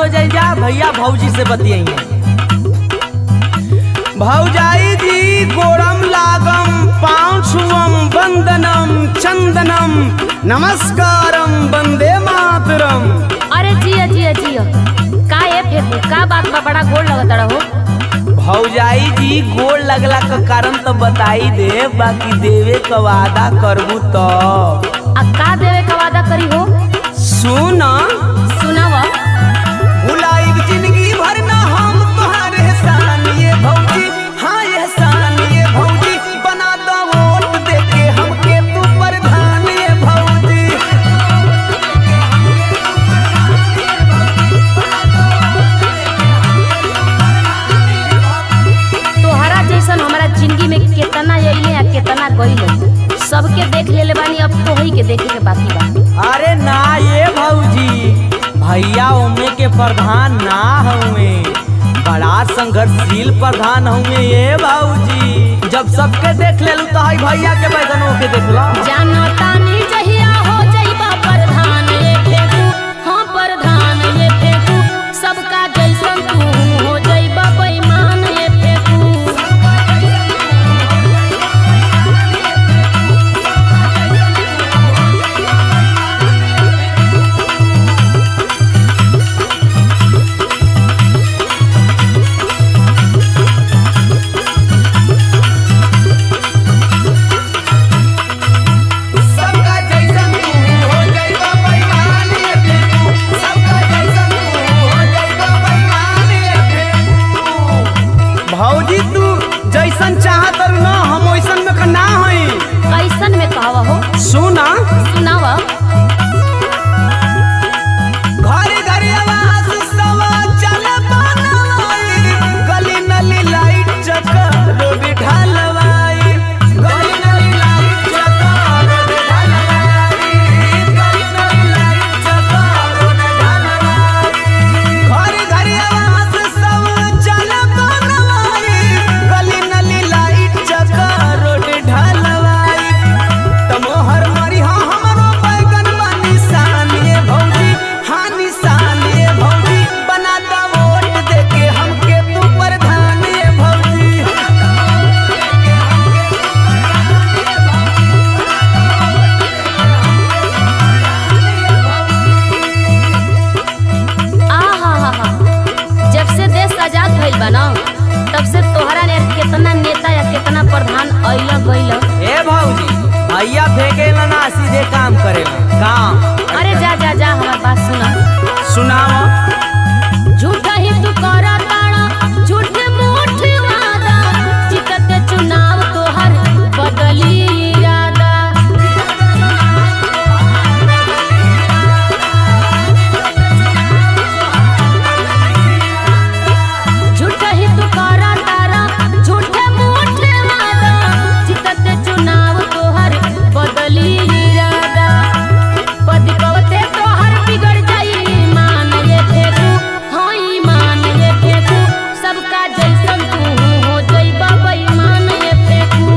हो जाए जा भैया भौजी से बतियाइए। भौजाई जी गोड़म लागम पाँव छुअम वंदनम चंदनम नमस्कारम वंदे मातरम। अरे जिया जिया जिया का ये फेंकू का बात बा बड़ा गोड़ लगत रहो। भौजाई जी गोड़ लगला का कारण तो बताई दे, बाकी देवे का वादा करबू तो। का देवे का वादा करी हो? सुना सुनावा। भुलाई जिंदगी भर ना हम तुम्हारे एहसान ये भौजी, हाँ एहसान ये भौजी, बना दो वोट देके हमके तू प्रधान ये भौजी। तोहरा जैसन हमारा जिंदगी में कितना अइले आ कितना गइले, सबके देख लेले बानी, अब तो ही के देखे के बाकी बा। अरे ना ये भौजी, भैया उमे के प्रधान ना हुए, बड़ा संघर्षशील प्रधान हुए ये भौजी। जब सबके देख ले तो हाई भैया के बैगनों के देख लो। जानता नहीं जहिया हो जाइबा प्रधान ये फेंकू, हाँ प्रधान ये फेंकू, सबका जैसन तू हो जाइबा बेईमान ये फेंकू। भौजी तू जैसन चाहत ना हम वैसन में ना हई। कैसन में कहवा हो? सुना सुनावा। घरे घरे आवाज सवा चल बनवाई, गली नली लाइट चका रोड ढलवाई, गली नली लाइट चका रोड ढलवाई, गली नली लाइट चका रोड ढलवाई। घरे घरे आवाज सवा चल बनवाई, गली नली लाइट चका रोड ढलवाई। तमोहर मरी हाँ हमरो बैगन बानी शान ये भौजी, हाँ निशान ये भौजी, बना दा वोट देके हमके तू प्रधान ये भौजी। आहा जब से देश आजाद भइल बा ना, तब से तोहरा ने कितना नेता या कितना प्रधान अइला गइला। ए भौजी भैया फेंकेला ना सीधे काम करेला काम। अरे जा जा जा हमार बात सुना। सुनाओ। झूठा ही तू करा ताड़ा, झूठे मूठे वादा, जीतते चुनाव तोहर बदली इरादा। झूठा ही तू करा ताड़ा, झूठे मूठे वादा, जीतते चुनाव तोहर बदली इरादा। पद पवते तोहर बिगड़ जाई मान ये फेंकू, हाँ ईमान ये फेंकू, सबका जैसन तू हो जाइबा बेईमान ये फेंकू।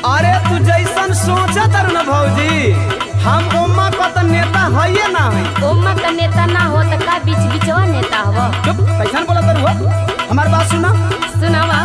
अरे तू जैसन सोचत न भौजी, हम उम्मा का तो नेता है ना है। ओम्मा का नेता ना हो तो का बीच बीचवा नेता हवा। चुप कैसन बोला तर हुआ, हमार बात सुना। सुनावा।